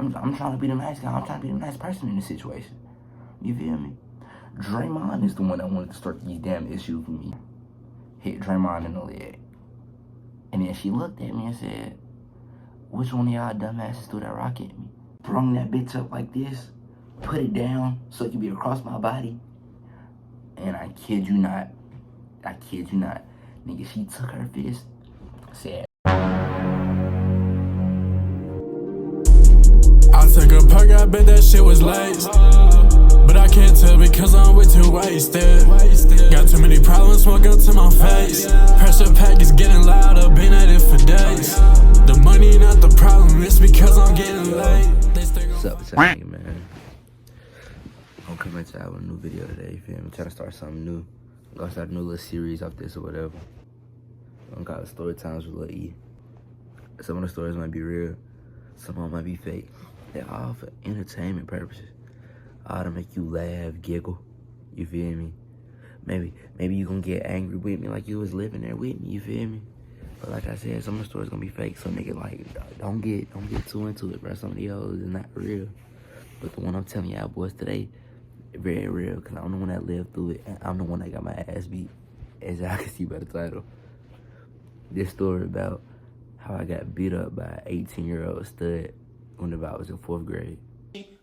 I'm trying to be the nice guy. I'm trying to be the nice person in this situation. You feel me? Draymond is the one that wanted to start these damn issues with me. Hit Draymond in the leg. And then she looked at me and said, which one of y'all dumbasses threw that rock at me? Brung that bitch up like this, put it down so it could be across my body. And I kid you not, nigga, she took her fist, said, I took a perk, I bet that shit was laced. But I can't tell because I'm way too wasted. Got too many problems, smoke up to my face. Pressure pack is getting louder, been at it for days. The money not the problem, it's because I'm getting late. What's up, nigga, man? I'm coming to have a new video today, you feel me? I'm trying to start something new. I'm gonna start a new little series off this or whatever. I'm called Story Times with Lil E. Some of the stories might be real, some of them might be fake. They're all for entertainment purposes. All to make you laugh, giggle, you feel me? Maybe you gonna get angry with me like you was living there with me, you feel me? But like I said, some of the stories gonna be fake, so nigga, like, don't get too into it, bro. Some of the others is not real. But the one I'm telling y'all boys today, very real, because I'm the one that lived through it, and I'm the one that got my ass beat, as y'all can see by the title. This story about how I got beat up by an 18-year-old stud when I was in 4th grade.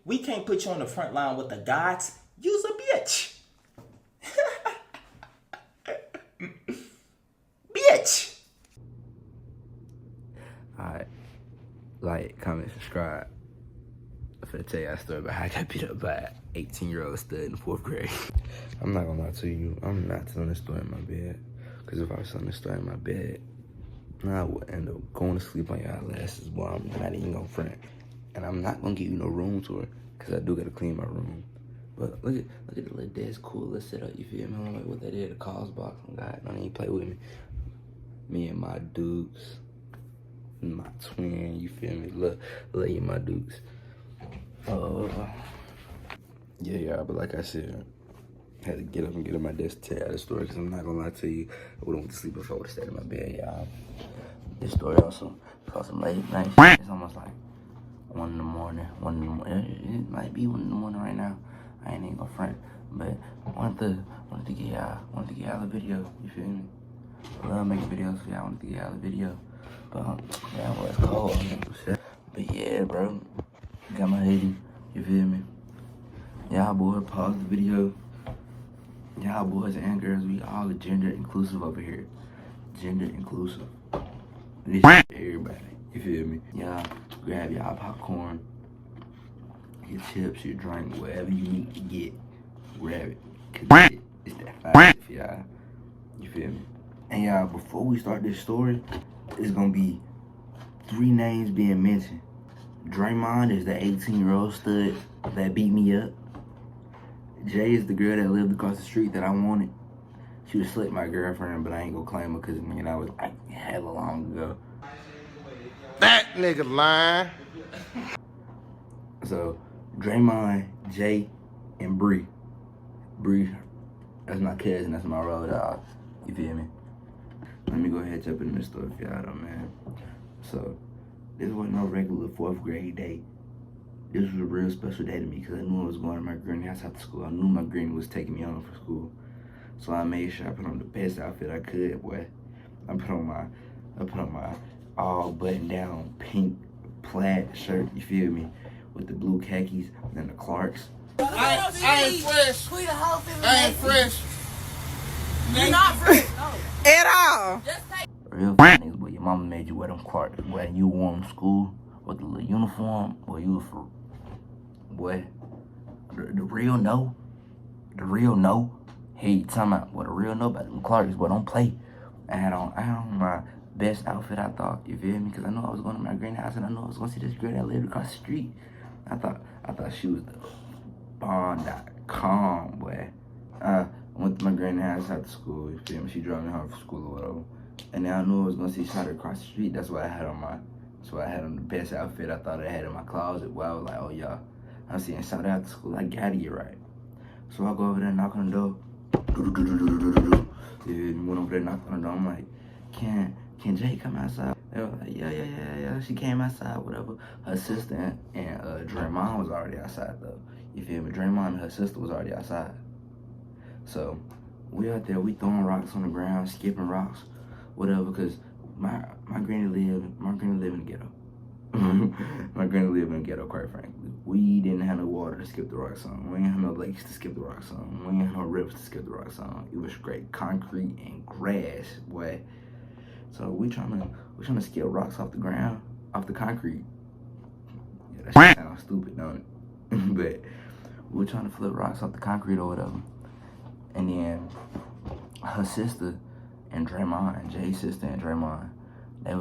We can't put you on the front line with the gods. You's a bitch. Bitch. Alright, like, comment, subscribe. I'm finna tell y'all a story about how I got beat up by an 18-year-old stud in 4th grade. I'm not gonna lie to you, I'm not telling this story in my bed. Because if I was telling this story in my bed, I would end up going to sleep on y'all asses, boy. I'm not even gonna front. And I'm not gonna give you no room tour, because I do gotta clean my room. But look at the little desk, cool little setup, you feel me? I don't know what that is, the calls box. Oh God, don't even play with me. Me and my dukes, my twin, you feel me? Love you, my dukes. Yeah, but like I said, I had to get up and get on my desk to tell y'all the story, because I'm not gonna lie to you, I would've went to sleep if I would've stayed in my bed, y'all. This story also caused some late night shit. It's almost like 1 in the morning. It might be 1 in the morning right now. I ain't even gonna front, but wanted to get y'all a video. You feel me? I love making videos for y'all. Wanted to get y'all a video, but yeah, well, it's cold. But yeah, bro, got my hoodie. You feel me? Y'all boys, pause the video. Y'all boys and girls, we all gender inclusive over here. Gender inclusive. This shit for everybody. You feel me? Y'all grab y'all popcorn, your chips, your drink, whatever you need to get, grab it. Cause it's that fire for y'all. You feel me? And y'all, before we start this story, it's gonna be 3 names being mentioned. Draymond is the 18-year-old stud that beat me up. Jay is the girl that lived across the street that I wanted. She was slick my girlfriend, but I ain't gonna claim her because, you know, I was like hella long ago. That nigga lying. So, Draymond, Jay, and Bree. Bree, that's my cousin, that's my road dog. You feel me? Let me go ahead and jump into this story for y'all though, man. So, this wasn't no regular 4th grade day. This was a real special day to me because I knew I was going to my granny house after school. I knew my granny was taking me home from school. So I made sure I put on the best outfit I could, boy. I put on my all button down pink plaid shirt, you feel me? With the blue khakis and the Clarks. I ain't fresh. I ain't fresh. You're not fresh. No. At all. Just take Real niggas, but your mama made you wear them Clarks. When you wore them to school with the little uniform, or you was for, boy, the real no. The real no. Hey, you talking about what a real no about them Clarks, but don't play. I had on my best outfit, I thought, you feel me? Because I knew I was going to my granny house and I knew I was going to see this girl that lived across the street. I thought she was the Bond.com, boy. I went to my granny house after school, you feel me? She drove me home from school or whatever. And then I knew I was going to see Shawty across the street. That's why I had on the best outfit I thought I had in my closet. Where I was like, oh, y'all, I'm seeing Shawty after school. I gotta get right. So I go over there and knock on the door. Yeah, went over there, knocked on the door. I'm like, can can Jay come outside? They were like, yeah. She came outside, whatever. Her sister and Draymond was already outside, though. You feel me? Draymond and her sister was already outside. So we out there, we throwing rocks on the ground, skipping rocks, whatever, because my granny live in the ghetto. My granny lived in the ghetto, quite frankly. We didn't have no water to skip the rocks on. We didn't have no lakes to skip the rocks on. We didn't have no rivers to skip the rocks on. It was straight concrete and grass, boy. So we trying to skip rocks off the ground, off the concrete. Yeah, that shit sounds stupid, don't it? But we were trying to flip rocks off the concrete or whatever. And then her sister and Draymond, Jay's sister and Draymond, they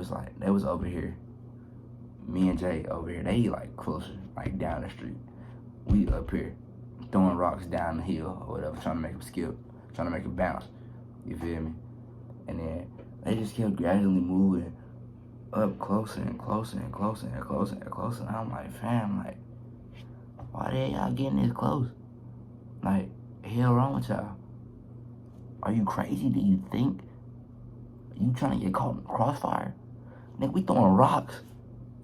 was over here. Me and Jay over here, they like closer, like down the street. We up here throwing rocks down the hill or whatever, trying to make them skip, trying to make them bounce. You feel me? And then they just kept gradually moving up closer and closer and closer and closer and closer. And I'm like, fam, like, why the hell y'all getting this close? Like, hell wrong with y'all? Are you crazy? Do you think you trying to get caught in the crossfire? Nigga, we throwing rocks.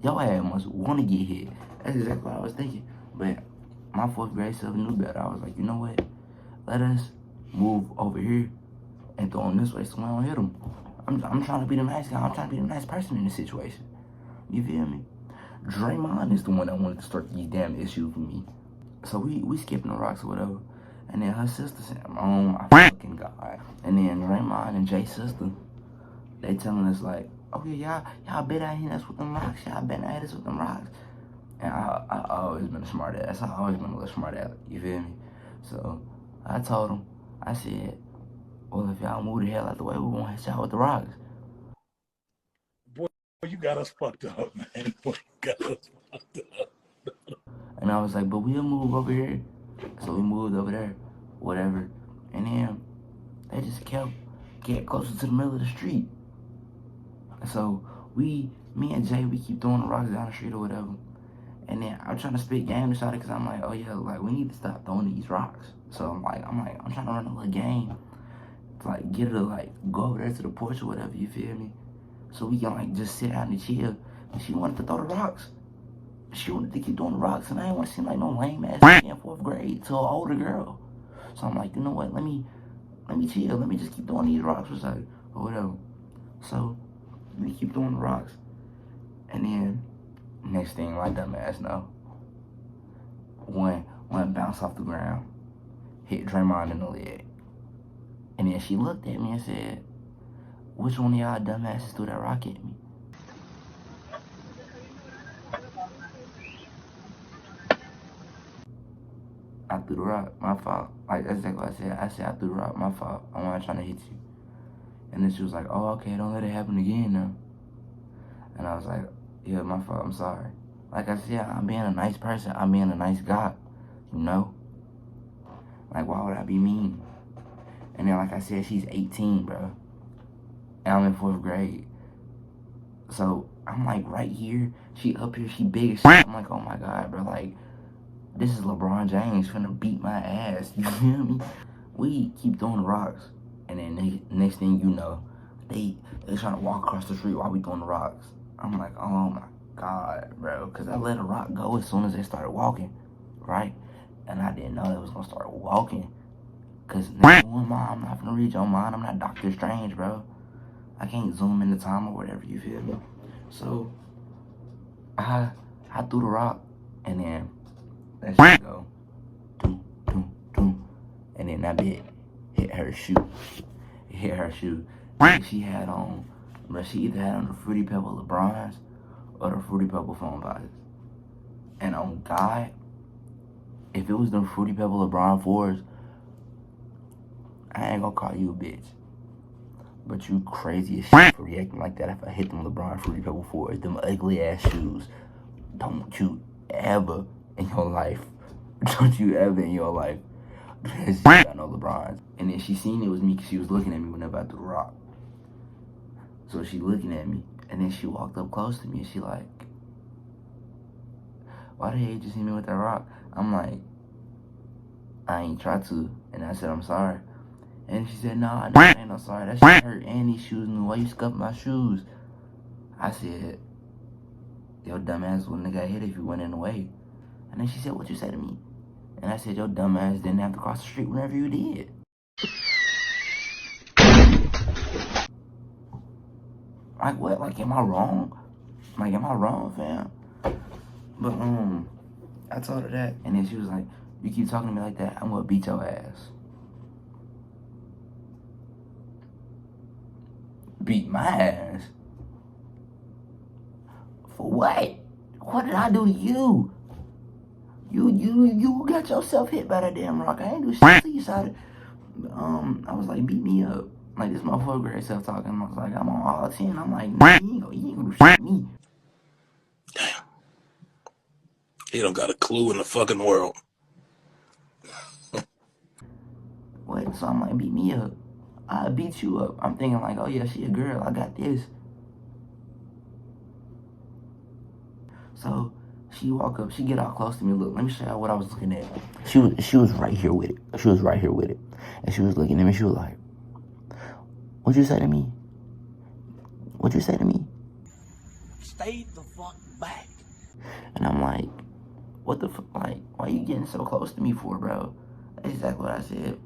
Your ass must want to get hit. That's exactly what I was thinking. But my fourth grade self knew better. I was like, you know what? Let us move over here and throw them this way so we don't hit them. I'm trying to be the nice guy. I'm trying to be the nice person in this situation. You feel me? Draymond is the one that wanted to start these damn issues with me. So we skipping the rocks or whatever. And then her sister said, oh my fucking God. And then Draymond and Jay's sister, they telling us like, oh yeah, y'all been out here that's with them rocks. Y'all been at us with them rocks. And I always been a smart ass. I always been a little smart ass. You feel me? So I told them, I said, well, if y'all move the hell out the way, we won't hit y'all with the rocks. Boy, you got us fucked up, man. Boy, you got us fucked up. And I was like, but we'll move over here. So we moved over there, whatever. And then they just kept getting closer to the middle of the street. So me and Jay, we keep throwing the rocks down the street or whatever. And then I'm trying to spit game to Shawty because I'm like, oh yeah, like we need to stop throwing these rocks. So I'm trying to run a little game to like get her to like go over there to the porch or whatever, you feel me? So we can like just sit out and chill. And she wanted to throw the rocks. She wanted to keep throwing the rocks, and I didn't want to seem like no lame ass in fourth grade to an older girl. So I'm like, you know what? Let me chill. Let me just keep throwing these rocks or whatever. So we keep throwing the rocks. And then, next thing, my dumb ass know, one bounced off the ground, hit Draymond in the leg. And then she looked at me and said, which one of y'all dumbasses threw that rock at me? I threw the rock, my fault. Like, that's exactly what I said. I said, I threw the rock, my fault. I'm not trying to hit you. And then she was like, oh, okay, don't let it happen again now. And I was like, yeah, my fault, I'm sorry. Like I said, I'm being a nice person. I'm being a nice guy, you know? Like, why would I be mean? And then, like I said, she's 18, bro. And I'm in fourth grade. So, I'm like right here. She up here, she big as shit. I'm like, oh my God, bro, like, this is LeBron James finna beat my ass. You feel me? We keep throwing the rocks. And then next thing you know, they trying to walk across the street while we throwing the rocks. I'm like, oh my God, bro. Because I let a rock go as soon as they started walking, right? And I didn't know they was going to start walking. Because number one, Mom, I'm not finna read your mind. I'm not Doctor Strange, bro. I can't zoom in the time or whatever, you feel me? So, I threw the rock, and then that shit go, doom, doom, doom. And then that bit hit her shoe. It hit her shoe. She had on, but she either had on the Fruity Pebble LeBrons or the Fruity Pebble Foam Posits. And on God, if it was the Fruity Pebble LeBron 4s, I ain't gonna call you a bitch. But you crazy as shit for reacting like that if I hit them LeBron Fruity Pebble 4s, them ugly ass shoes. Don't you ever in your life, because I know LeBron. And then she seen it was me because she was looking at me whenever I threw the rock. So she looking at me, and then she walked up close to me, and she like, why the hell you just hit me with that rock? I'm like, I ain't tried to. And I said, I'm sorry. And she said, nah, I ain't no sorry. That shit hurt. And these shoes new. Why you scuffing my shoes? I said, your dumb ass wouldn't have got hit if you went in the way. And then she said, what you say to me? And I said, your dumb ass didn't have to cross the street whenever you did. Like, what? Like, am I wrong? Like, am I wrong, fam? But, I told her that. And then she was like, you keep talking to me like that, I'm gonna beat your ass. Beat my ass? For what? What did I do to you? You got yourself hit by that damn rock. I ain't do shit to you. I was like, beat me up. Like, this motherfucker grade self-talking. I was like, I'm on all 10. I'm like, nah, you ain't gonna do shit to me. Damn. He don't got a clue in the fucking world. What? So I'm like, beat me up. I beat you up. I'm thinking like, oh yeah, she a girl. I got this. So she walk up. She get all close to me. Look, let me show you what I was looking at. She was right here with it. She was right here with it. And she was looking at me. She was like, what'd you say to me? What'd you say to me? Stay the fuck back. And I'm like, what the fuck? Like, why you getting so close to me for, bro? That's exactly what I said.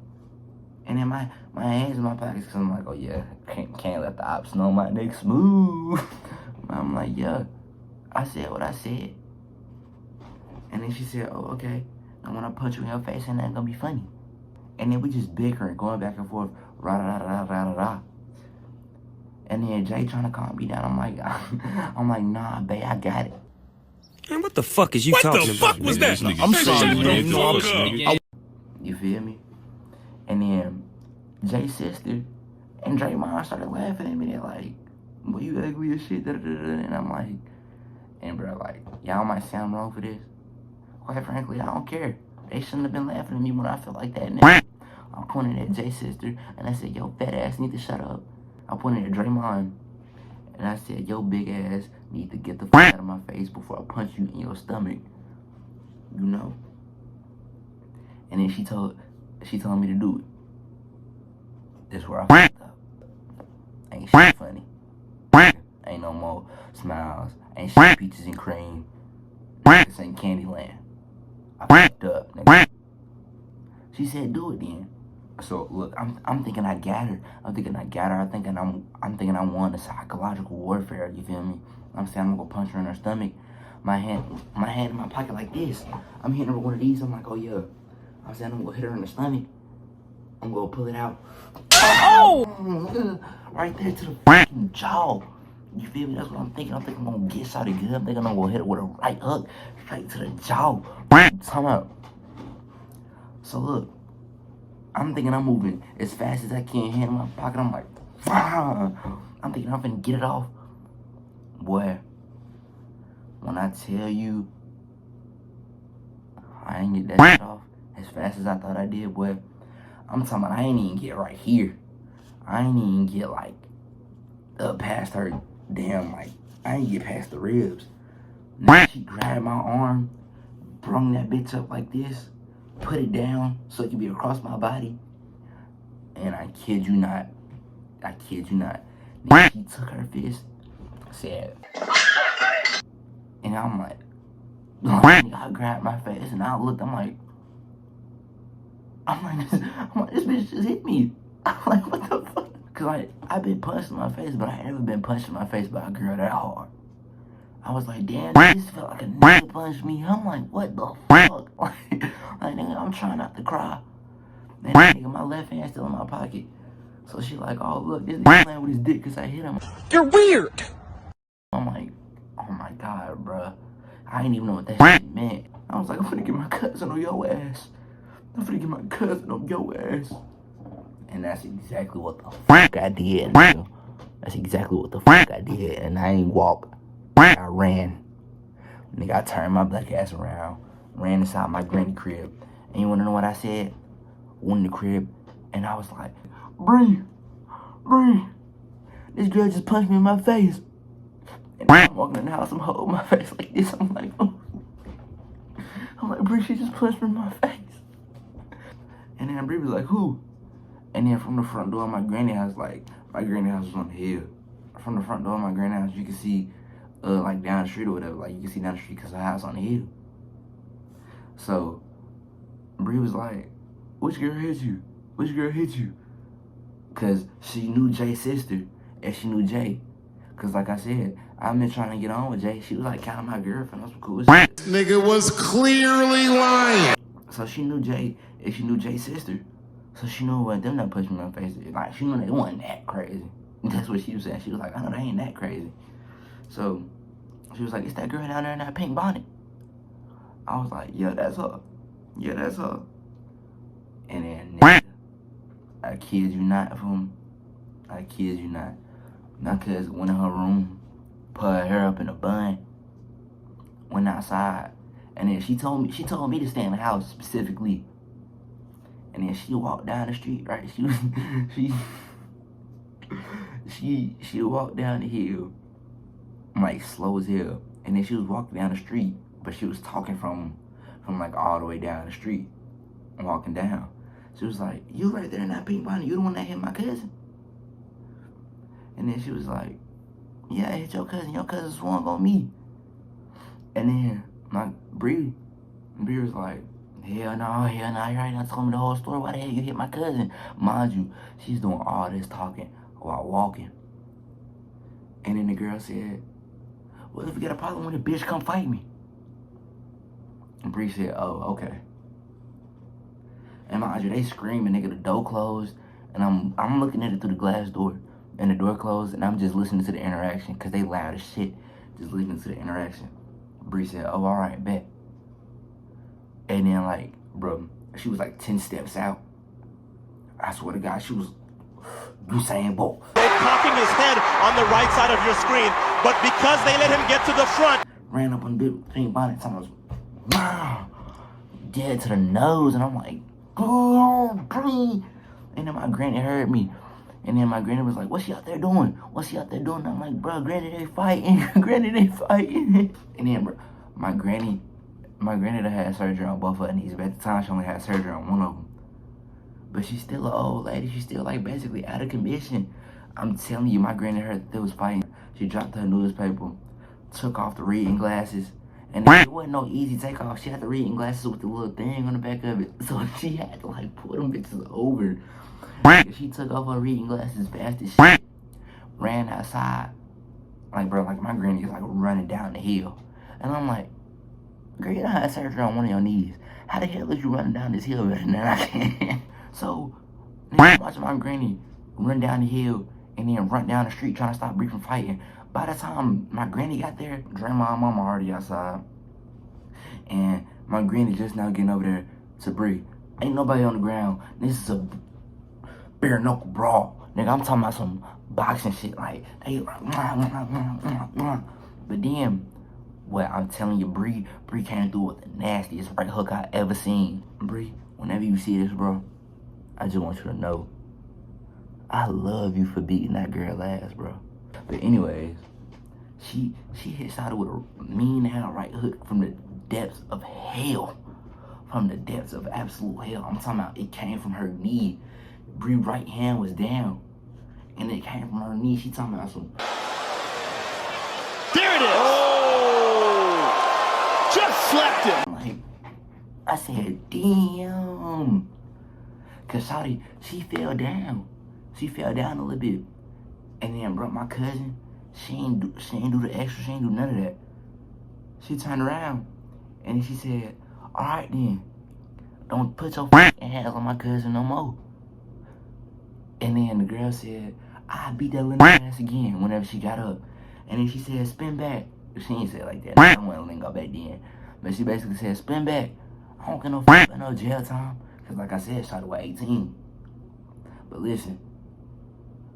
And then my hands in my pockets, because I'm like, oh yeah, can't let the ops know my dick smooth. I'm like, yeah, I said what I said. And then she said, oh, okay, I want to punch you in your face and that's gonna be funny. And then we just bickering, going back and forth, rah-da-da-da-da-da-da. And then Jay trying to calm me down. I'm like, nah, babe, I got it. Man, what the fuck is you talking about? What the fuck was that? I'm sorry, man. You feel me? And then Jay's sister and Draymond started laughing at me. They're like, boy, you ugly as shit. And I'm like, and bro, like, y'all might sound wrong for this. Quite frankly, I don't care. They shouldn't have been laughing at me when I felt like that. Nigga. I pointed at Jay's sister and I said, yo, fat ass need to shut up. I pointed at Draymond and I said, yo, big ass need to get the fuck out of my face before I punch you in your stomach. You know? And then she told me to do it. That's where I fucked up. Ain't shit funny. Ain't no more smiles. Ain't shit peaches and cream. This ain't Candyland. I fucked up, nigga. She said, do it then. So look, I'm thinking I got her. I'm thinking I won the psychological warfare. You feel me? I'm saying I'm gonna go punch her in her stomach. My hand in my pocket like this. I'm hitting her with one of these. I'm like, oh yeah. I'm saying I'm gonna hit her in the stomach. I'm gonna pull it out. Oh! Right there to the fucking jaw. You feel me? That's what I'm thinking. I'm thinking I'm gonna get shotty good. I'm thinking I'm gonna hit her with a right hook straight to the jaw. Time out. So look, I'm thinking I'm moving as fast as I can. Hand in my pocket. I'm like, I'm thinking I'm finna get it off. Boy, when I tell you I ain't get that shit off as fast as I thought I did, boy. I'm talking about I ain't even get right here. I ain't even get like up past her damn, like I ain't get past the ribs. Now she grabbed my arm, brung that bitch up like this, put it down so it could be across my body. And I kid you not. Then she took her fist, said, and I'm like, I grabbed my face and I looked, I'm like, this bitch just hit me. I'm like, what the fuck? Cause like, I've been punched in my face, but I ain't never been punched in my face by a girl that hard. I was like, damn, this felt like a nigga punched me. I'm like, what the fuck? Like nigga, I'm trying not to cry. Then nigga, my left hand still in my pocket. So she like, oh look, this nigga playing with his dick cause I hit him. You're weird. I'm like, oh my god, bruh. I didn't even know what that shit meant. I was like, I'm finna get my cousin on your ass. I'm finna get my cousin on your ass. And that's exactly what the fuck I did, nigga. That's exactly what the fuck I did. And I ain't walk. I ran. Nigga, I turned my black ass around. Ran inside my granny crib. And you wanna know what I said? Went in the crib. And I was like, Bree. This girl just punched me in my face. And I'm walking in the house, I'm holding my face like this. I'm like, Bree, she just punched me in my face. And then Bree was like, who? And then from the front door of my granny house, like, my granny house was on the hill. From the front door of my granny house, you can see, like, down the street or whatever. Like, you can see down the street because her house on the hill. So, Bree was like, which girl hit you? Which girl hit you? Because she knew Jay's sister, and she knew Jay. Because, like I said, I've been trying to get on with Jay. She was, like, kind of my girlfriend. That's some cool shit. Nigga was clearly lying. So she knew Jay, and she knew Jay's sister. So she knew what them that pushed me in my face. Like, she knew they wasn't that crazy. That's what she was saying. She was like, I know they ain't that crazy. So she was like, it's that girl down there in that pink bonnet. I was like, yeah, that's her. Yeah, that's her. And then, nigga, I kid you not, fool. I kid you not. My cousin went in her room, put her hair up in a bun, went outside, and then she told me to stay in the house specifically. And then she walked down the street, right? She walked down the hill, like slow as hell. And then she was walking down the street, but she was talking from like all the way down the street, walking down. She was like, you right there in that pink bonnet, you the one that hit my cousin? And then she was like, yeah, I hit your cousin swung on me. And then my Bree was like, hell no, you're right. I told me the whole story. Why the hell you hit my cousin? Mind you, she's doing all this talking while walking. And then the girl said, well, if you got a problem with a bitch, come fight me. And Bree said, oh, okay. And mind you, they screaming, nigga, the door closed. And I'm looking at it through the glass door. And the door closed, and I'm just listening to the interaction, because they loud as shit. Just listening to the interaction. Bree said, oh, all right, bet. And then, like, bro, she was like 10 steps out. I swear to God, she was Usain Bolt. They're cocking his head on the right side of your screen, but because they let him get to the front. Ran up on the big pink bonnet, and I was, wow, dead to the nose. And I'm like, oh, Bree. And then my granny heard me. And then my granny was like, what's she out there doing? What's she out there doing? And I'm like, bro, granny, they fighting. Granny, they fighting. And then, bro, my granny that had surgery on both of her knees, but at the time she only had surgery on one of them. But she's still an old lady. She's still, like, basically out of commission. I'm telling you, my granny heard that they was fighting. She dropped her newspaper, took off the reading glasses, and it wasn't no easy takeoff. She had the reading glasses with the little thing on the back of it, so she had to, like, pull them bitches over. She took off her reading glasses fast as shit, ran outside. Like, bro, like, my granny is, like, running down the hill. And I'm like, girl, you done had surgery on one of your knees. How the hell is you running down this hill better than I can? So, I'm watching my granny run down the hill and then run down the street trying to stop Bree from fighting. By the time my granny got there, grandma and mama already outside. And my granny just now getting over there to Bree. Ain't nobody on the ground. This is a bare knuckle brawl. Nigga, I'm talking about some boxing shit. Like, they but then, well, I'm telling you, Bree came through with the nastiest right hook I ever seen. Bree, whenever you see this, bro, I just want you to know, I love you for beating that girl ass, bro. But anyways, she hit Shawty with a mean hell right hook from the depths of hell. From the depths of absolute hell. I'm talking about it came from her knee. Bree's right hand was down. And it came from her knee. She talking about some. There it is! Oh! Just slapped him! Like, I said, damn. Cause Shawty, she fell down. She fell down a little bit. And then, bro, my cousin, she ain't do the extra. She ain't do none of that. She turned around. And she said, all right then. Don't put your fucking hands on my cousin no more. And then the girl said, I'll beat that little ass again whenever she got up. And then she said, spin back. She ain't say it like that. I don't want to link up back then. But she basically said, spin back. I don't get no jail time. Because like I said, Shawty was 18. But listen,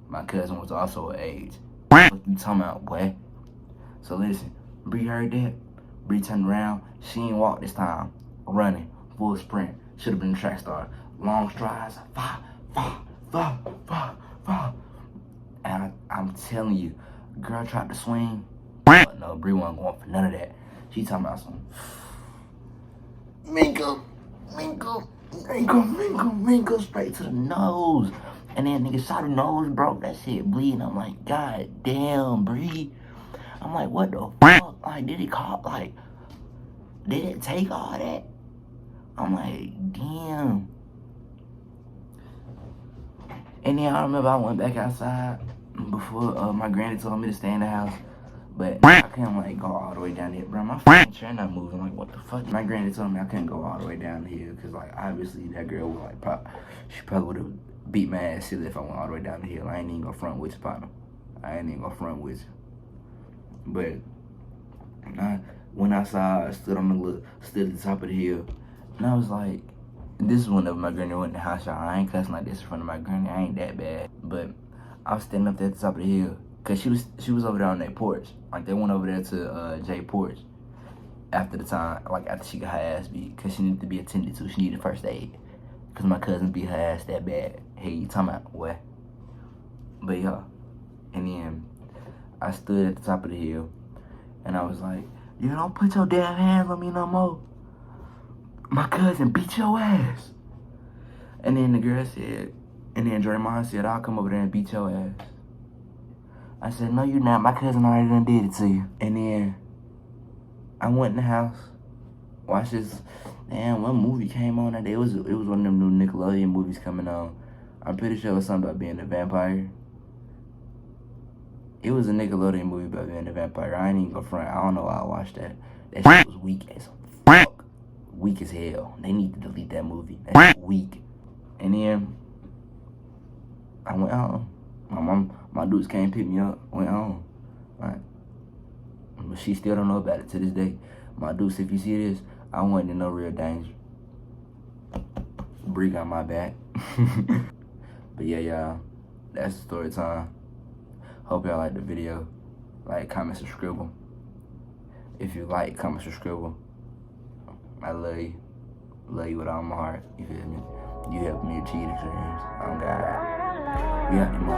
my cousin was also her age. What you talking about, boy? So listen, Bree heard that. Bree turned around. She ain't walk this time. Running. Full sprint. Should have been a track star. Long strides. Fa. And I'm telling you, girl tried to swing. But no, Bree wasn't going for none of that. She talking about some Minko, straight to the nose. And then nigga shot her nose broke. That shit bleeding. I'm like, God damn, Bree. I'm like, what the fuck? Like, did it call? Like, did it take all that? I'm like, damn. And then I remember I went back outside before my granny told me to stay in the house. But I couldn't like go all the way down here, bro. My fucking chair not moving. Like, what the fuck? My granny told me I couldn't go all the way down here because, like, obviously that girl was like, she probably would have beat my ass silly if I went all the way down the hill. I ain't even gonna front with you, partner. I ain't even gonna front with you. But I went outside, I stood at the top of the hill, and I was like, this is whenever my granny went in the house, y'all. I ain't cussing like this in front of my granny. I ain't that bad. But I was standing up there at the top of the hill. Cause she was over there on that porch. Like they went over there to Jay porch after the time, like after she got her ass beat. Cause she needed to be attended to. She needed first aid. Cause my cousin beat her ass that bad. Hey, you talking about what? But yeah. And then I stood at the top of the hill and I was like, you don't put your damn hands on me no more. My cousin beat your ass. And then the girl said, and then Draymond said, I'll come over there and beat your ass. I said, no, you're not. My cousin already done did it to you. And then I went in the house, watched this. Damn, one movie came on that day. It was one of them new Nickelodeon movies coming on. I'm pretty sure it was something about being a vampire. It was a Nickelodeon movie about being a vampire. I ain't even gonna front. I don't know why I watched that. That shit was weak as fuck. Weak as hell. They need to delete that movie. That's weak. And then I went home. My dudes came pick me up, went home. Right. But she still don't know about it to this day. My dudes, if you see this, I wasn't in no real danger. Bree got my back. But yeah, y'all, that's the story time. Hope y'all like the video. Like, comment, subscribe. If you like, comment, subscribe. I love you. Love you with all my heart. You feel me? You helped me achieve the dreams. Oh God. Yeah, in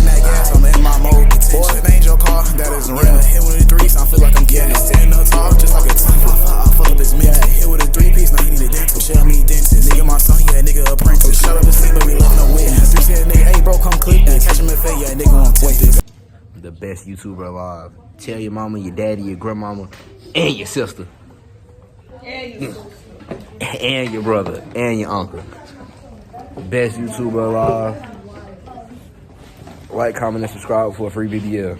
that gas, I'm in my mode. Boy, it ain't your car, that isn't real. Hit with a 3, so I feel like I'm getting it. Standing up tall, just like a temple. I fuck up his meat. Hit with a 3-piece, now he need a dental. Shell me dentist. Nigga, my son, yeah, nigga apprentice. Shut up and sleep, but we left no witness. 3 said, nigga, hey, bro, come click this. Catch him in fade, yeah, nigga, won't take this. The best YouTuber alive. Tell your mama, your daddy, your grandmama, and your sister. And your brother, and your uncle. Best YouTuber alive. Like, comment, and subscribe for a free video.